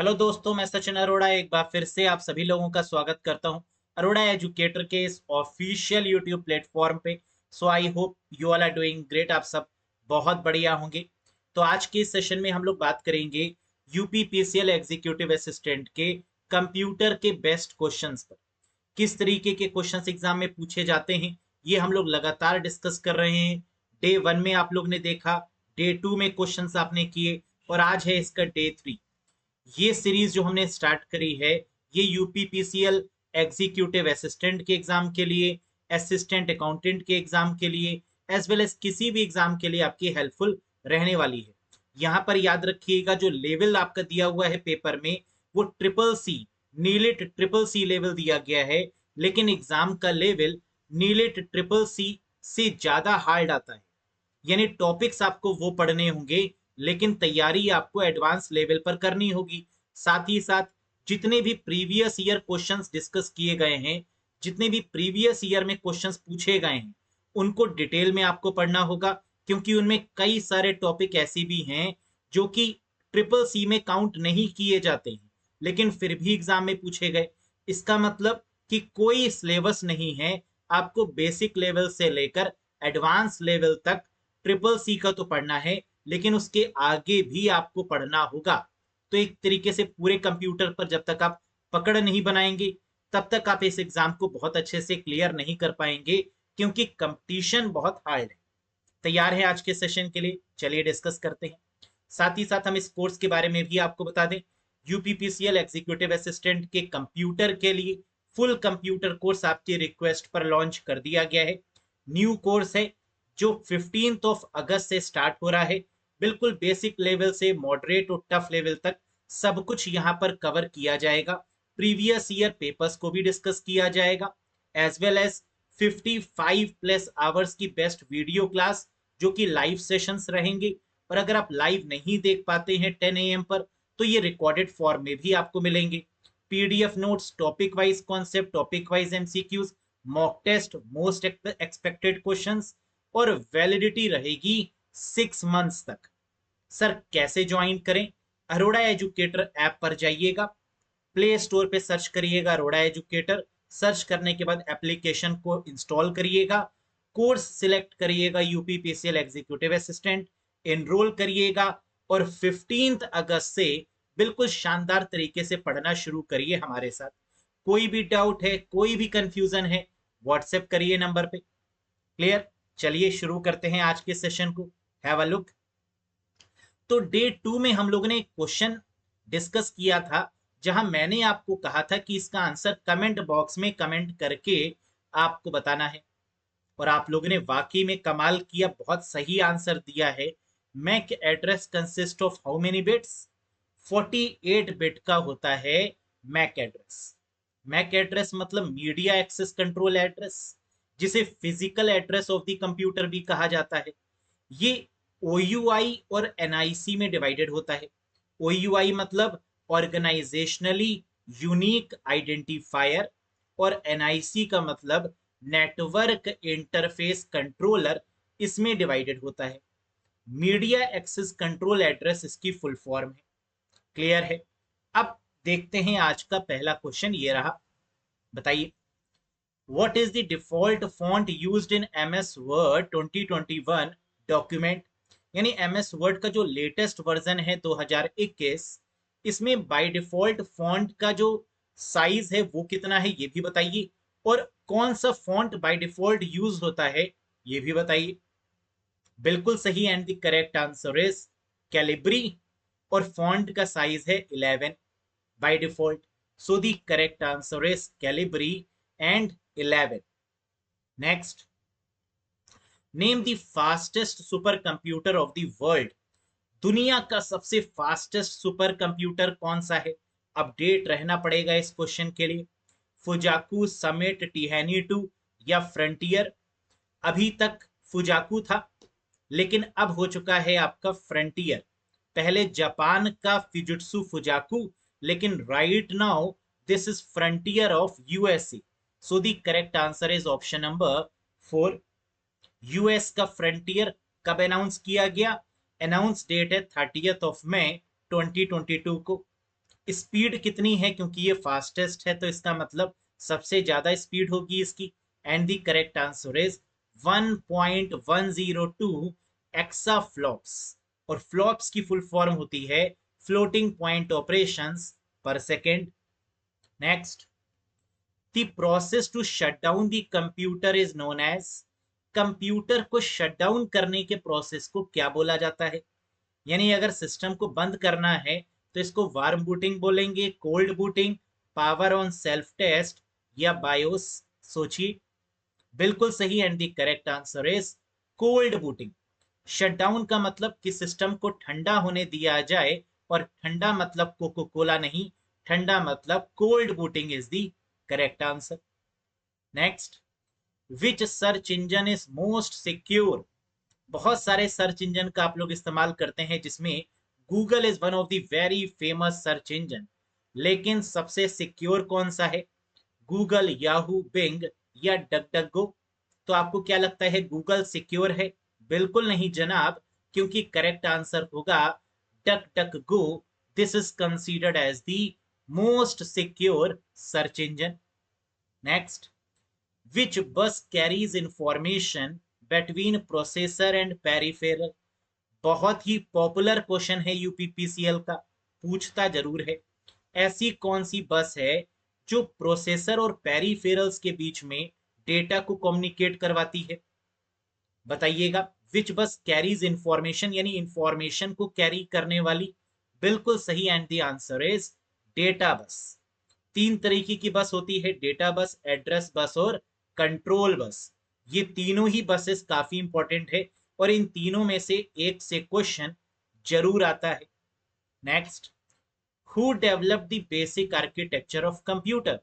Hello दोस्तों, मैं सचिन अरोड़ा एक बार फिर से आप सभी लोगों का स्वागत करता हूं अरोड़ा एजुकेटर के इस ऑफिशियल यूट्यूब प्लेटफॉर्म पे। So I hope you all are doing great. आप सब बहुत बढ़िया होंगे। तो आज के इस सेशन में हम लोग बात करेंगे यूपीपीसीएल एग्जीक्यूटिव असिस्टेंट के कंप्यूटर के बेस्ट क्वेश्चंस पर। किस तरीके के क्वेश्चंस एग्जाम में पूछे जाते हैं ये हम लोग लगातार डिस्कस कर रहे हैं। डे वन में आप लोग ने देखा, डे टू में क्वेश्चंस आपने किए, और आज है इसका डे थ्री। ये सीरीज जो हमने स्टार्ट करी है ये यूपीपीसीएल एग्जीक्यूटिव असिस्टेंट के एग्जाम के लिए, असिस्टेंट अकाउंटेंट के एग्जाम के लिए, एज वेल एज किसी भी एग्जाम के लिए आपकी हेल्पफुल रहने वाली है। यहाँ पर याद रखिएगा जो लेवल आपका दिया हुआ है पेपर में वो triple C, NIELIT triple C level दिया गया है। लेकिन एग्जाम का लेवल नीलिट ट्रिपल सी से ज्यादा हार्ड आता है। यानी टॉपिक्स आपको वो पढ़ने होंगे लेकिन तैयारी आपको एडवांस लेवल पर करनी होगी। साथ ही साथ जितने भी प्रीवियस ईयर क्वेश्चंस डिस्कस किए गए हैं, जितने भी प्रीवियस ईयर में क्वेश्चंस पूछे गए हैं, उनको डिटेल में आपको पढ़ना होगा, क्योंकि उनमें कई सारे टॉपिक ऐसे भी हैं जो कि ट्रिपल सी में काउंट नहीं किए जाते हैं लेकिन फिर भी एग्जाम में पूछे गए। इसका मतलब कि कोई सिलेबस नहीं है। आपको बेसिक लेवल से लेकर एडवांस लेवल तक ट्रिपल सी का तो पढ़ना है, लेकिन उसके आगे भी आपको पढ़ना होगा। तो एक तरीके से पूरे कंप्यूटर पर जब तक आप पकड़ नहीं बनाएंगे तब तक आप इस एग्जाम को बहुत अच्छे से क्लियर नहीं कर पाएंगे, क्योंकि कंपटीशन बहुत हार्ड है। तैयार है आज के सेशन के लिए? चलिए डिस्कस करते हैं। साथ ही साथ हम इस कोर्स के बारे में भी आपको बता दें। यूपीपीसीएल एग्जीक्यूटिव असिस्टेंट के कंप्यूटर के लिए फुल कंप्यूटर कोर्स आपकी रिक्वेस्ट पर लॉन्च कर दिया गया है। न्यू कोर्स है जो 15 ऑफ अगस्त से स्टार्ट हो रहा है। बिल्कुल बेसिक लेवल से मॉडरेट और टफ लेवल तक सब कुछ यहाँ पर कवर किया जाएगा। प्रीवियस ईयर पेपर्स को भी डिस्कस किया जाएगा, एज वेल एज 55+ आवर्स की बेस्ट वीडियो क्लास जो कि लाइव सेशंस रहेंगे। और अगर आप लाइव नहीं देख पाते हैं 10 AM पर, तो ये रिकॉर्डेड फॉर्म में भी आपको मिलेंगे। PDF notes, topic wise concept, topic wise MCQs, mock test, most expected questions, और वैलिडिटी रहेगी 6 मंथ्स तक। सर कैसे ज्वाइन करें? अरोड़ा एजुकेटर ऐप पर जाइएगा, प्ले स्टोर पे सर्च करिएगा अरोड़ा एजुकेटर। सर्च करने के बाद एप्लीकेशन को इंस्टॉल करिएगा, कोर्स सिलेक्ट करिएगा यूपीपीसीएल एग्जीक्यूटिव असिस्टेंट, एनरोल करिएगा, और 15 अगस्त से बिल्कुल शानदार तरीके से पढ़ना शुरू करिए हमारे साथ। कोई भी डाउट है, कोई भी कंफ्यूजन है, व्हाट्सएप करिए नंबर पे। क्लियर? चलिए शुरू करते हैं आज के सेशन को। Have a look. तो डे टू में हम लोगों ने एक क्वेश्चन डिस्कस किया था जहां मैंने आपको कहा था कि इसका आंसर कमेंट बॉक्स में कमेंट करके आपको बताना है। और आप लोगों ने वाकई में कमाल किया, बहुत सही आंसर दिया है। MAC address consist of how many bits? 48 bit का होता है मैक एड्रेस। मैक एड्रेस मतलब मीडिया एक्सेस कंट्रोल एड्रेस, जिसे physical address of the computer भी कहा जाता है। ये OUI और NIC में डिवाइडेड होता है। OUI मतलब ऑर्गेनाइजेशनली यूनिक आइडेंटिफायर, और NIC का मतलब नेटवर्क इंटरफेस कंट्रोलर, इसमें डिवाइडेड होता है। मीडिया एक्सेस कंट्रोल एड्रेस इसकी फुल फॉर्म है। क्लियर है? अब देखते हैं आज का पहला क्वेश्चन ये रहा। बताइए, what is the default font used in MS word 2021 document? यानी MS वर्ड का जो लेटेस्ट वर्जन है 2021, इसमें बाय डिफॉल्ट फॉन्ट का जो साइज है वो कितना है ये भी बताइए, और कौन सा फॉन्ट बाय डिफॉल्ट यूज होता है ये भी बताइए। बिल्कुल सही, and the correct answer is Calibri, और फॉन्ट का साइज है 11 by default. So the correct answer is Calibri and 11। Next, name the fastest super computer of the world. दुनिया का सबसे फास्टेस्ट सुपर कंप्यूटर कौन सा है? अपडेट रहना पड़ेगा इस क्वेश्चन के लिए। फुजाकू, समिट, टिहानी 2 या फ्रंटियर? अभी तक फुजाकू था, लेकिन अब हो चुका है आपका फ्रंटियर। पहले जापान का फिजुत्सु फुजाकू, लेकिन right now this is frontier of USA. So the correct answer is option number 4। US का फ्रंटियर कब अनाउंस किया गया? अनाउंस डेट है 30 मई 2022 को। स्पीड कितनी है, क्योंकि ये फास्टेस्ट है तो इसका मतलब सबसे ज्यादा स्पीड होगी इसकी। And the correct answer is 1.102 exa flops. और फ्लॉप्स की फुल फॉर्म होती है floating point operations per second. Next, the process to shut down the computer is known as. Computer को शट डाउन करने के प्रोसेस को क्या बोला जाता है? यानी अगर सिस्टम को बंद करना है तो इसको वार्म बूटिंग बोलेंगे, cold booting, power on self test, या बायोस? सोचिए। बिल्कुल सही, and the correct answer is cold booting. Shutdown का मतलब कि सिस्टम को ठंडा होने दिया जाए, और ठंडा मतलब कोको कोला नहीं, ठंडा मतलब cold booting is the correct answer. Next, which search engine is most secure? बहुत सारे सर्च इंजन का आप लोग इस्तेमाल करते हैं, जिसमें Google is one of the very famous search engine. लेकिन सबसे सिक्योर कौन सा है? गूगल, याहू, बिंग, या डक डक गो? तो आपको क्या लगता है, गूगल सिक्योर है? बिल्कुल नहीं जनाब, क्योंकि करेक्ट आंसर होगा DuckDuckGo. This is considered as the most secure search engine. Next, which bus carries information between processor and peripheral? बहुत ही पॉपुलर क्वेश्चन है यूपीपीसीएल का, पूछता जरूर है। ऐसी कौन सी बस है जो प्रोसेसर और पेरिफेरल्स के बीच में डेटा को कम्युनिकेट करवाती है? बताइएगा। विच बस कैरीज इंफॉर्मेशन, यानी इंफॉर्मेशन को कैरी करने वाली? बिल्कुल सही, and the answer is data bus. तीन तरीके की बस होती है, डेटा बस, एड्रेस बस और कंट्रोल बस। ये तीनों ही बसेस काफी इंपॉर्टेंट है, और इन तीनों में से एक से क्वेश्चन जरूर आता है। Next, who develop the basic architecture of computer?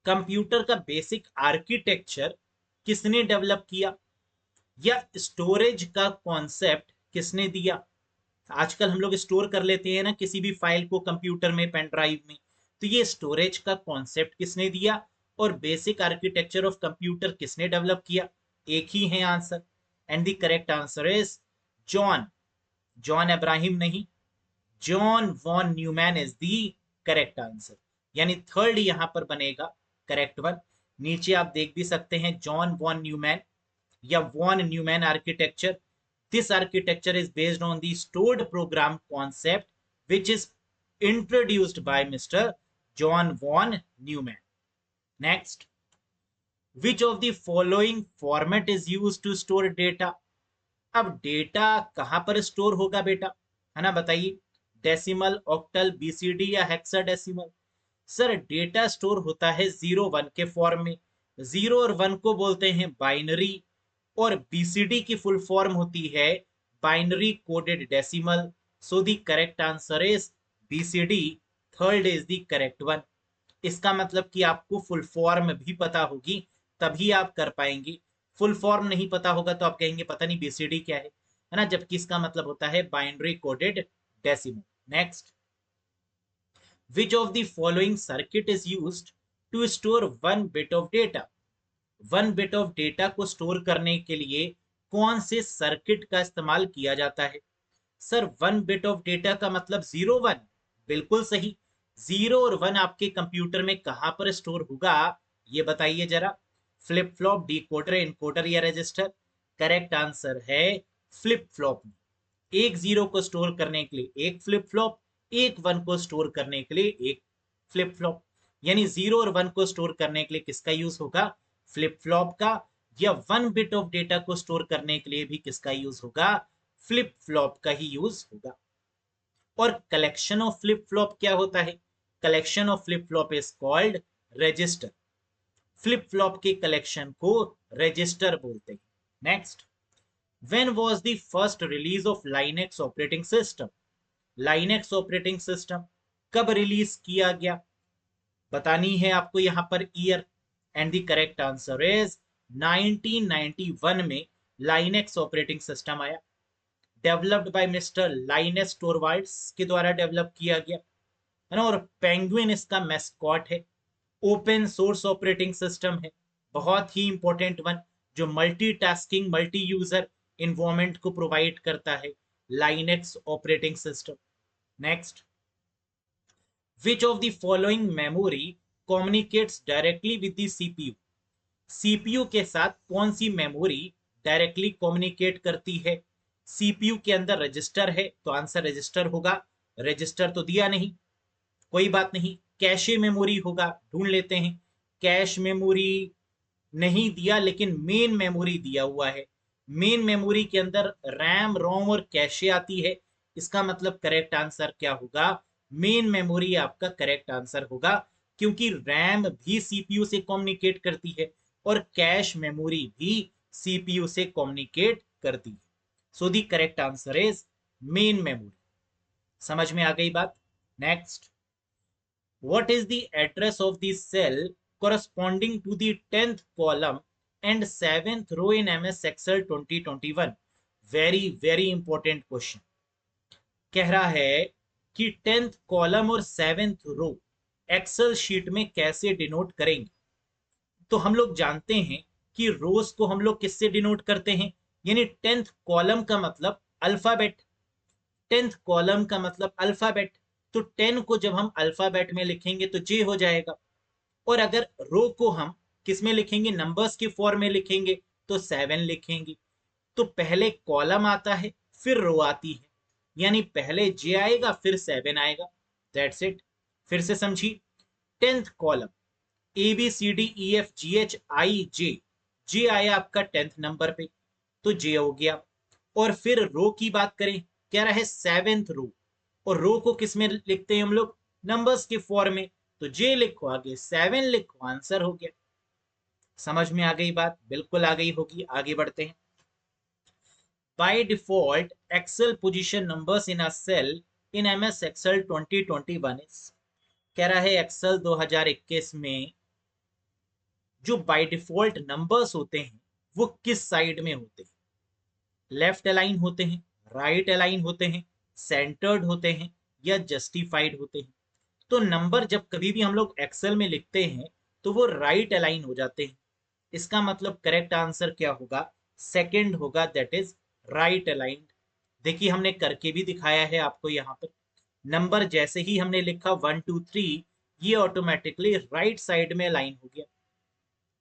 Computer का बेसिक आर्किटेक्चर किसने डेवलप किया, या स्टोरेज का कॉन्सेप्ट किसने दिया? आजकल हम लोग स्टोर कर लेते हैं ना किसी भी फाइल को कंप्यूटर में, पेन ड्राइव में। तो ये स्टोरेज का कॉन्सेप्ट किसने दिया, और बेसिक आर्किटेक्चर ऑफ कंप्यूटर किसने डेवलप किया? एक ही है answer, and the correct answer is John. John Abraham नहीं, John von Neumann is the correct answer. यानी थर्ड यहां पर बनेगा करेक्ट वन। नीचे आप देख भी सकते हैं जॉन वॉन न्यूमैन या von Neumann architecture. This architecture is based on the stored program concept, which is introduced by Mr. John von Neumann. Next, which of the following format is used to store data? अब data कहां पर store होगा बेटा, है ना, बताइए। Decimal, octal, BCD, या hexadecimal? Sir, data store होता है 0 1 के फॉर्म में। 0 और 1 को बोलते हैं बाइनरी, और बीसीडी की फुल फॉर्म होती है binary coded decimal. So the correct answer is BCD. Third is the correct one. इसका मतलब कि आपको फुल फॉर्म भी पता होगी, तभी आप कर पाएंगे। फुल फॉर्म नहीं पता होगा तो आप कहेंगे पता नहीं बीसीडी क्या है ना, जबकि इसका मतलब होता है binary coded decimal. Next, which of the following circuit is used to store 1 bit of data? 1 bit of data को स्टोर करने के लिए कौन से सर्किट का इस्तेमाल किया जाता है? सर, 1 bit of data का मतलब 0 1। बिल्कुल सही। 0 और 1 आपके कंप्यूटर में कहां पर स्टोर होगा, ये बताइए जरा। फ्लिप फ्लॉप, डिकोडर, इनकोडर, या रजिस्टर? करेक्ट आंसर है फ्लिप फ्लॉप में। एक 0 को स्टोर करने के लिए एक फ्लिप फ्लॉप, एक 1 को स्टोर करने के लिए एक फ्लिप फ्लॉप। यानी 0 और 1 को स्टोर करने के लिए किसका यूज होगा, फ्लिप फ्लॉप का। या 1 बिट ऑफ डेटा को स्टोर करने के लिए भी किसका यूज होगा, फ्लिप फ्लॉप का ही यूज होगा। और कलेक्शन ऑफ फ्लिप फ्लॉप क्या होता है? Collection of flip flop is called register. Flip flop के कलेक्शन को रजिस्टर बोलते हैं। Next, when was the first release of Linux operating system? Linux operating system कब रिलीज किया गया, बतानी है आपको यहां पर year. And the correct answer is 1991 में Linux ऑपरेटिंग सिस्टम आया। Developed by mister Linus Torvalds के द्वारा डेवलप किया गया, है ना। और पेंगुइन इसका मैस्कॉट है। ओपन सोर्स ऑपरेटिंग सिस्टम है, बहुत ही इंपॉर्टेंट वन, जो मल्टीटास्किंग, मल्टी यूजर इन्वायरमेंट को प्रोवाइड करता है, Linux operating system. Next, which of the following memory communicates directly with the CPU, CPU के साथ कौन सी मेमोरी डायरेक्टली कम्युनिकेट करती है। सीपीयू के अंदर रजिस्टर है तो आंसर रजिस्टर होगा, रजिस्टर तो दिया नहीं, कोई बात नहीं। कैशे मेमोरी होगा, ढूंढ लेते हैं। कैश मेमोरी नहीं दिया, लेकिन मेन मेमोरी दिया हुआ है। मेन मेमोरी के अंदर रैम रोम और कैशे आती है, इसका मतलब करेक्ट आंसर क्या होगा, मेन मेमोरी आपका करेक्ट आंसर होगा, क्योंकि रैम भी सीपीयू से कम्युनिकेट करती है और कैश मेमोरी भी सीपीयू से कम्युनिकेट करती है। So the correct answer is main memory. समझ में आ गई बात। Next, what is the address of the cell corresponding to the 10th column and 7th row in MS Excel 2021? very very important question। कह रहा है कि 10th कॉलम और 7th रो एक्सेल शीट में कैसे डिनोट करेंगे। तो हम लोग जानते हैं कि रोज को हम लोग किससे डिनोट करते हैं, यानी 10th कॉलम का मतलब अल्फाबेट, 10th कॉलम का मतलब अल्फाबेट। तो 10 को जब हम अल्फाबेट में लिखेंगे तो जे हो जाएगा, और अगर रो को हम किस में लिखेंगे, नंबर्स के फॉर्म में लिखेंगे तो 7 लिखेंगे। तो पहले कॉलम आता है फिर रो आती है, यानी पहले जे आएगा फिर 7 आएगा। That's it. फिर से समझी। 10th column A B C D E F G H I J, J आया आपका 10th नंबर पे तो जे हो गया। और फिर रो की बात करें, कह रहा है 7th रो, और रो को किस में लिखते हैं हम लोग, नंबर्स के फॉर्म में, तो जे लिखो आगे 7 लिखो, आंसर हो गया। समझ में आ गई बात, बिल्कुल आ गई होगी। आगे बढ़ते हैं। By default Excel position numbers in a cell in MS Excel 2021 is, कह रहा है एक्सेल 2021 में जो बाय डिफॉल्ट नंबर्स होते हैं वो किस साइड में होते हैं, लेफ्ट अलाइन होते हैं, राइट अलाइन होते हैं, सेंटर्ड होते हैं, या जस्टिफाइड होते हैं। तो नंबर जब कभी भी हम लोग एक्सेल में लिखते हैं तो वो राइट अलाइन हो जाते हैं, इसका मतलब करेक्ट आंसर क्या होगा, सेकंड होगा, दैट इज राइट अलाइंड। देखिए हमने करके भी दिखाया है आपको यहाँ पर। नंबर जैसे ही हमने लिखा 1 2 3, ये ऑटोमेटिकली राइट साइड में लाइन हो गया।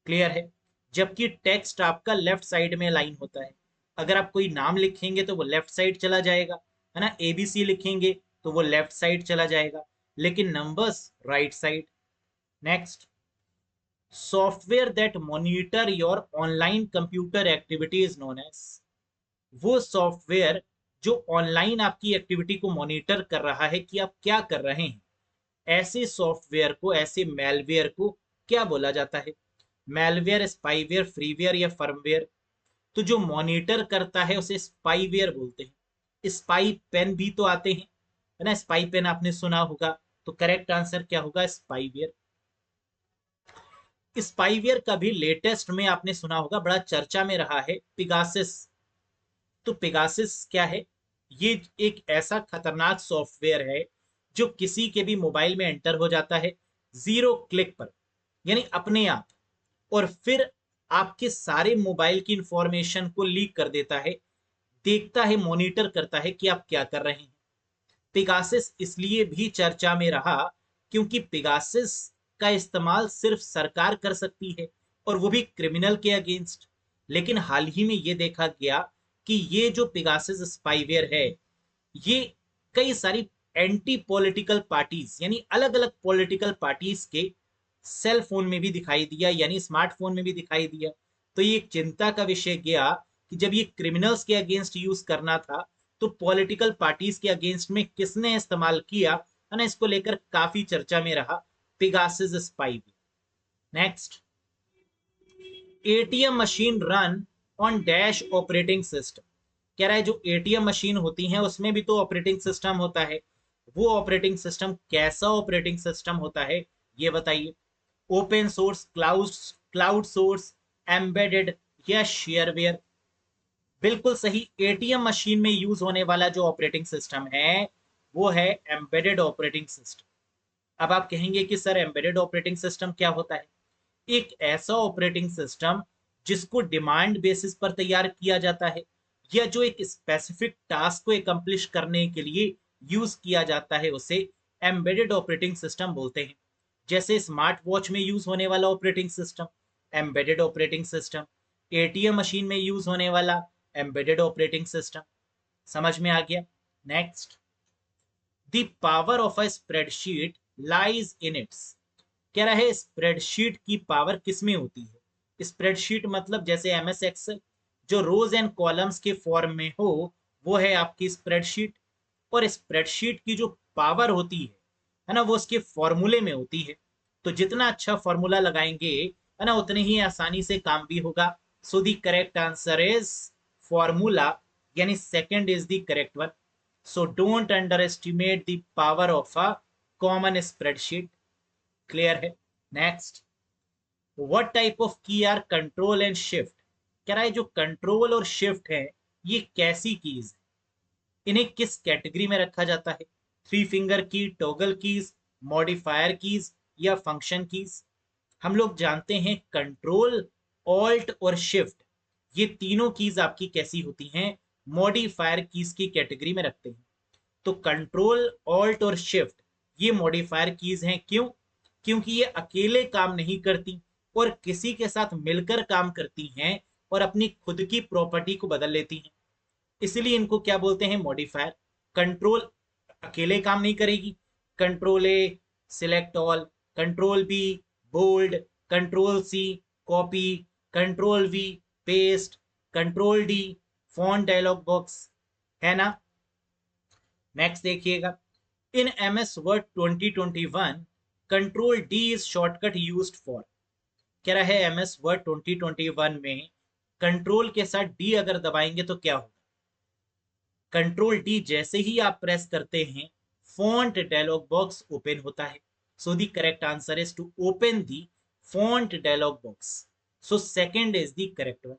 क्लियर है। जबकि टेक्स्ट आपका लेफ्ट साइड में लाइन होता है। अगर आप कोई नाम लिखेंगे तो वो लेफ्ट साइड चला जाएगा, है ना, एबीसी लिखेंगे तो वो लेफ्ट साइड चला जाएगा, लेकिन numbers right side. Next, software that monitor your online computer activity is known as, वो सॉफ्टवेयर जो ऑनलाइन आपकी एक्टिविटी को मॉनिटर कर रहा है कि आप क्या कर रहे हैं, ऐसे सॉफ्टवेयर को, ऐसे मेलवेयर को क्या बोला जाता है। मेलवेयर, स्पाईवेयर, फ्रीवेयर या फर्मवेयर। तो जो मॉनिटर करता है उसे स्पाईवेयर बोलते हैं। स्पाई पेन भी तो आते हैं, है ना, स्पाई पेन आपने सुना होगा। तो करेक्ट आंसर क्या होगा, स्पाईवेयर। स्पाईवेयर का भी लेटेस्ट में आपने सुना होगा, बड़ा चर्चा में रहा है, पिगासिस। तो पिगासिस क्या है, ये एक ऐसा खतरनाक सॉफ्टवेयर है जो किसी के भी मोबाइल में एंटर हो जाता है 0 क्लिक पर, यानी अपने आप, और फिर आपके सारे मोबाइल की इंफॉर्मेशन को लीक कर देता है, देखता है, मॉनिटर करता है कि आप क्या कर रहे हैं। पिगासिस इसलिए भी चर्चा में रहा क्योंकि पिगासिस का इस्तेमाल सिर्फ सरकार कर सकती है, और वो भी क्रिमिनल के अगेंस्ट। लेकिन हाल ही में ये देखा गया कि ये जो पिगासिस स्पाईवेयर है, ये कई सारी एंटी पॉलिटिकल पार्टीज, यानी अलग अलग पॉलिटिकल पार्टीज के सेल फोन में भी दिखाई दिया, यानी स्मार्टफोन में भी दिखाई दिया। तो ये एक चिंता का विषय गया कि जब ये क्रिमिनल्स के अगेंस्ट यूज करना था तो पॉलिटिकल पार्टीज के अगेंस्ट में किसने इस्तेमाल किया, है ना, इसको लेकर काफी चर्चा में रहा Pegasus spy. Next, ATM machine run on dash operating system, कह रहा है जो एटीएम मशीन होती हैं उसमें भी तो ऑपरेटिंग सिस्टम होता है, वो ऑपरेटिंग सिस्टम कैसा ऑपरेटिंग सिस्टम होता है ये बताइए। Open source, cloud cloud source, embedded या शेयरवेयर। बिल्कुल सही। एटीएम मशीन में यूज होने वाला जो ऑपरेटिंग सिस्टम है वो है एम्बेडेड ऑपरेटिंग सिस्टम। अब आप कहेंगे कि सर एम्बेडेड ऑपरेटिंग सिस्टम क्या होता है। एक ऐसा ऑपरेटिंग सिस्टम जिसको डिमांड बेसिस पर तैयार किया जाता है, या जो एक स्पेसिफिक टास्क को एकम्प्लिश करने के लिए यूज किया जाता है, उसे एम्बेडेड ऑपरेटिंग सिस्टम बोलते हैं। जैसे स्मार्ट वॉच में यूज होने वाला operating system embedded operating system, ATM machine में यूज होने वाला एम्बेडेड ऑपरेटिंग सिस्टम। समझ में आ गया? Next, the power of a spreadsheet lies in its. कह रहा है स्प्रेडशीट की पावर किस में होती है? स्प्रेडशीट मतलब जैसे एमएस एक्सेल, जो रोज एंड कॉलम्स के फॉर्म में हो, वो है आपकी स्प्रेडशीट। और स्प्रेडशीट की जो पावर होती है ना, वो उसके फॉर्मूले में होती है। तो जितना अच्छा फॉर्मूला लगाएंगे है ना, उतने ही आसानी से काम भी होगा। So the correct answer is formula, यानी second is the correct one. So don't underestimate the power of a common spreadsheet. Clear है? Next, what type of key are control and shift. कह रहा है जो control और shift है, ये कैसी कीज है, इन्हें किस कैटेगरी में रखा जाता है? थ्री फिंगर की, टॉगल कीज, मॉडिफायर कीज या फंक्शन कीज? हम लोग जानते हैं कंट्रोल, ऑल्ट और शिफ्ट, ये तीनों कीज आपकी कैसी होती हैं? मॉडिफायर कीज की कैटेगरी में रखते हैं। तो कंट्रोल, ऑल्ट और शिफ्ट ये मॉडिफायर कीज हैं। क्यों? क्योंकि ये अकेले काम नहीं करती और किसी के साथ मिलकर काम करती हैं और अपनी खुद की प्रॉपर्टी को बदल लेती हैं। इसलिए इनको क्या बोलते हैं? मॉडिफायर। कंट्रोल अकेले काम नहीं करेगी, control A select all, control B bold, control C copy, control V paste, control D font dialog box, है ना? नेक्स्ट देखिएगा, in MS Word 2021 control D is shortcut used for. कह रहा है एमएस वर्ड 2021 में कंट्रोल के साथ D अगर दबाएंगे तो क्या होगा? कंट्रोल डी जैसे ही आप प्रेस करते हैं, फॉन्ट डायलॉग बॉक्स ओपन होता है। So the correct answer is to open the font dialog box. So second is the correct one.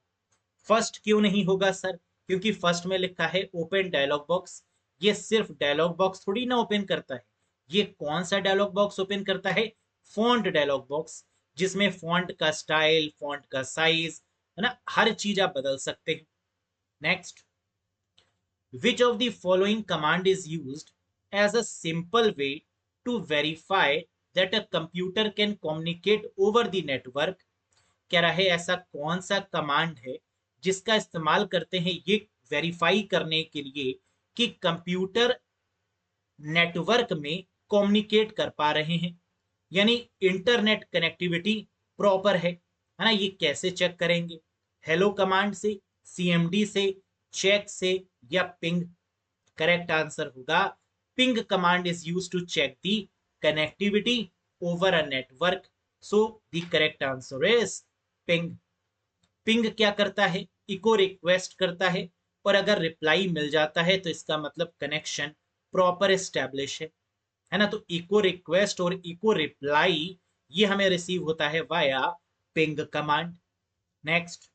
First क्यों नहीं होगा सर? क्योंकि फर्स्ट में लिखा है ओपन डायलॉग बॉक्स। ये सिर्फ डायलॉग बॉक्स थोड़ी ना ओपन करता है। ये कौन सा डायलॉग बॉक्स ओपन करता है? फॉन्ट डायलॉग बॉक्स, जिसमें फॉन्ट का स्टाइल, फॉन्ट का साइज, है ना, हर चीज आप बदल सकते हैं। Next, which of the following command is used as a simple way to verify that a computer can communicate over the network? कह रहा है ऐसा कौन सा कमांड है जिसका इस्तेमाल करते हैं ये वेरीफाई करने के लिए कि कंप्यूटर नेटवर्क में कम्युनिकेट कर पा रहे हैं, यानी इंटरनेट कनेक्टिविटी प्रॉपर है ना? ये कैसे चेक करेंगे? हेलो कमांड से, सीएमडी से, चेक से या पिंग? करेक्ट आंसर होगा ping command is use to check the connectivity over a network. So the correct answer is ping. Ping क्या करता है? इको रिक्वेस्ट करता है, और अगर रिप्लाई मिल जाता है तो इसका मतलब कनेक्शन प्रॉपर एस्टेब्लिश है ना? तो इको रिक्वेस्ट और इको रिप्लाई ये हमें रिसीव होता है via ping command. Next,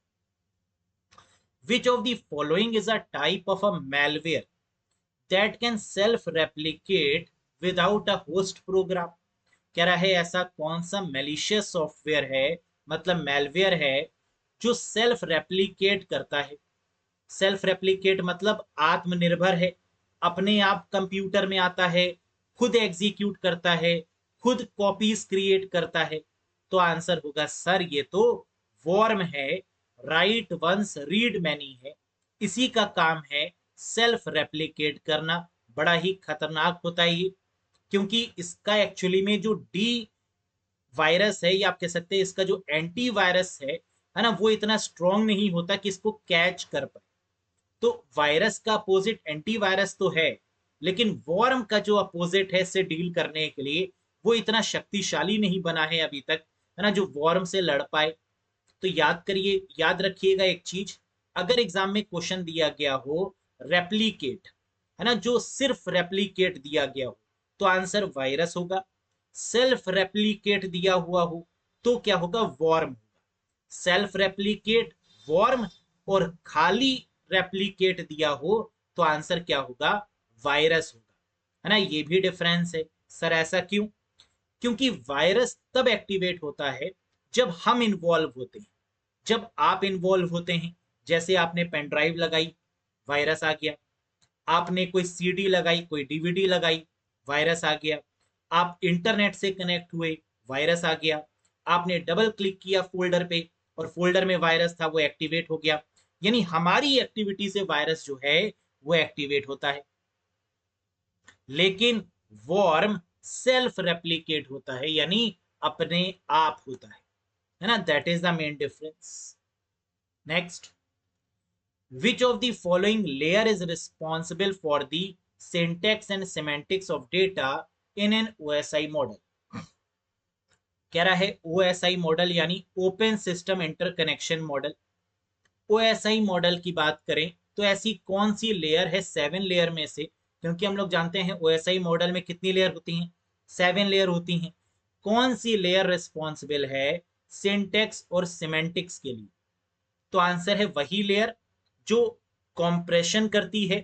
which of the following is a type of a malware that can self replicate without a host program? कह रहा है ऐसा कौन सा मेलिशियस सॉफ्टवेयर है, मतलब मेलवेयर है, जो सेल्फ रेप्लिकेट करता है? सेल्फ रेप्लिकेट मतलब आत्मनिर्भर है, अपने आप कंप्यूटर में आता है, खुद एग्जीक्यूट करता है, खुद कॉपीज क्रिएट करता है। तो आंसर होगा सर ये तो वॉर्म है, राइट वंस रीड मैनी है। इसी का काम है सेल्फ रेप्लिकेट करना। बड़ा ही खतरनाक होता है ये, क्योंकि इसका एक्चुअली में जो डी वायरस है, या आप कह सकते हैं इसका जो एंटी वायरस है ना, वो इतना स्ट्रांग नहीं होता कि इसको कैच कर पाए। तो वायरस का अपोजिट एंटीवायरस तो है, लेकिन वॉर्म का जो अपोजिट है इससे डील करने के लिए वो इतना शक्तिशाली नहीं बना है अभी तक, है ना, जो वॉर्म से लड़ पाए। तो याद करिए, याद रखिएगा एक चीज, अगर एग्जाम में क्वेश्चन दिया गया हो रेप्लीकेट, है ना, जो सिर्फ रेप्लीकेट दिया गया हो, तो आंसर वायरस होगा। सेल्फ रेप्लीकेट दिया हुआ हो तो क्या होगा? वॉर्म होगा। सेल्फ रेप्लीकेट, वॉर्म, और खाली रेप्लीकेट दिया हो तो आंसर क्या होगा? वायरस होगा, है ना? ये भी डिफरेंस है। सर ऐसा क्यों? क्योंकि वायरस तब एक्टिवेट होता है जब हम इन्वॉल्व होते हैं, जब आप इन्वॉल्व होते हैं। जैसे आपने पेन ड्राइव लगाई, वायरस आ गया। आपने कोई सीडी लगाई, कोई डीवीडी लगाई, वायरस आ गया। आप इंटरनेट से कनेक्ट हुए, वायरस आ गया, आपने डबल क्लिक किया फोल्डर पे और फोल्डर में वायरस था, वो एक्टिवेट हो गया। यानी हमारी एक्टिविटी से वायरस जो है वो एक्टिवेट होता है। लेकिन वॉर्म सेल्फ रेप्लिकेट होता है, यानी अपने आप होता है ना। That is the main difference. Next, which of the following layer is responsible for the syntax and semantics of data in an OSI model? कह रहा है OSI मॉडल यानी open system interconnection model. OSI model की बात करें तो ऐसी कौन सी लेयर है 7 लेयर में से, क्योंकि हम लोग जानते हैं OSI मॉडल में कितनी लेयर होती हैं, 7 लेयर होती हैं। कौन सी लेयर रिस्पॉन्सिबल है सिंटेक्स और सिमेंटिक्स के लिए? तो आंसर है वही लेयर जो कॉम्प्रेशन करती है,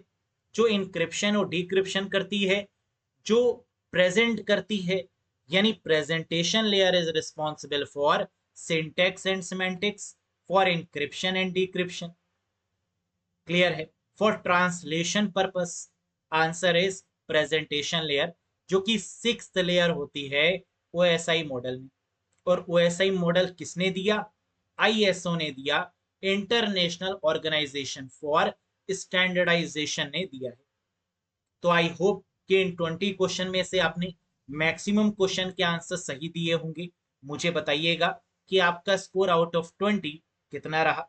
जो इंक्रिप्शन और डिक्रिप्शन करती है, जो प्रेजेंट करती है। यानी presentation layer is responsible for syntax and semantics, for encryption and decryption. Clear है? For translation purpose answer is presentation layer, जो कि 6th लेयर होती है ओएसआई मॉडल में। और ओएसआई मॉडल किसने दिया? आईएसओ ने दिया, इंटरनेशनल ऑर्गेनाइजेशन फॉर स्टैंडर्डाइजेशन ने दिया है। तो आई होप कि इन 20 क्वेश्चन में से आपने मैक्सिमम क्वेश्चन के आंसर सही दिए होंगे। मुझे बताइएगा कि आपका स्कोर आउट ऑफ 20 कितना रहा।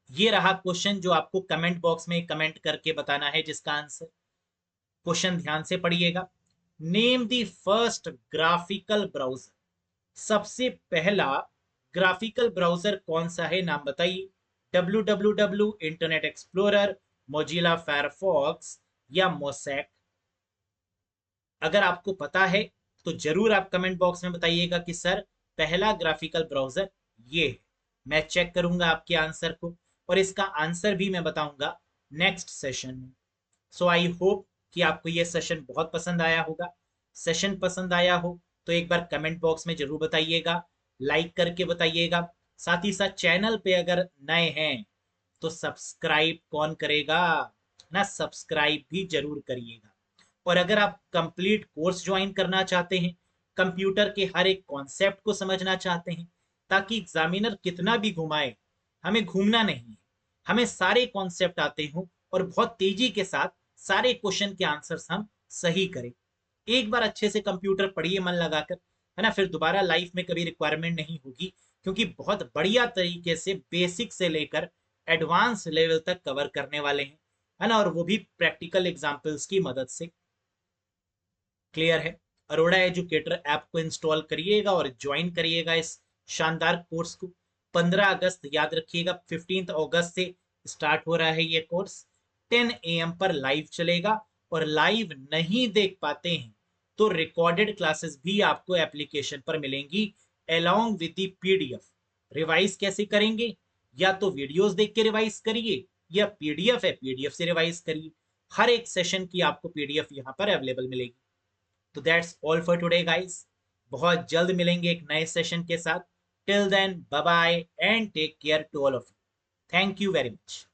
ये रहा क्वेश्चन जो आपको कमेंट बॉक्स में कमेंट करके बताना है जिसका आंसर। क्वेश्चन ध्यान से पढ़िएगा। Name the first graphical browser. सबसे पहला ग्राफिकल ब्राउजर कौन सा है, नाम बताइए। www, internet explorer, Mozilla Firefox या मोसैक? अगर आपको पता है तो जरूर आप कमेंट बॉक्स में बताइएगा कि सर पहला ग्राफिकल ब्राउजर ये है। मैं चेक करूंगा आपके आंसर को और इसका आंसर भी मैं बताऊंगा नेक्स्ट सेशन में। सो आई होप कि आपको ये सेशन बहुत पसंद आया होगा। सेशन पसंद आया हो तो एक बार कमेंट बॉक्स में जरूर बताइएगा, लाइक करके बताइएगा। साथ ही साथ चैनल पे अगर नए हैं तो सब्सक्राइब कौन करेगा ना, सब्सक्राइब भी जरूर करिएगा। और अगर आप कंप्लीट कोर्स ज्वाइन करना चाहते हैं, कंप्यूटर के हर एक कॉन्सेप्ट को समझना चाहते हैं, ताकि एग्जामिनर कितना भी घुमाए हमें घूमना नहीं है, हमें सारे कॉन्सेप्ट आते हों और बहुत तेजी के साथ सारे क्वेश्चन के आंसर्स हम सही करें। एक बार अच्छे से कंप्यूटर पढ़िए मन लगाकर, है ना, फिर दोबारा लाइफ में कभी रिक्वायरमेंट नहीं होगी, क्योंकि बहुत बढ़िया तरीके से बेसिक से लेकर एडवांस लेवल तक कवर करने वाले हैं, है ना, और वो भी प्रैक्टिकल एग्जाम्पल्स की मदद से। क्लियर है? अरोड़ा एजुकेटर ऐप को इंस्टॉल करिएगा और ज्वाइन करिएगा इस शानदार कोर्स को। 15 अगस्त याद रखिएगा, 15 अगस्त से स्टार्ट हो रहा है ये कोर्स। 10 AM पर लाइव चलेगा और लाइव नहीं देख पाते हैं तो रिकॉर्डेड क्लासेस भी आपको एप्लीकेशन पर मिलेंगी along with the PDF. Revise कैसे करेंगे? या तो वीडियोस देख के रिवाइज करिए या पीडीएफ है पीडीएफ से रिवाइज करिए। हर एक सेशन की आपको पीडीएफ यहाँ पर अवेलेबल मिलेगी। तो that's all for today guys. बहुत जल्द मिलेंगे एक नए सेशन के साथ। Till then bye bye and take care to all of you. Thank you very much.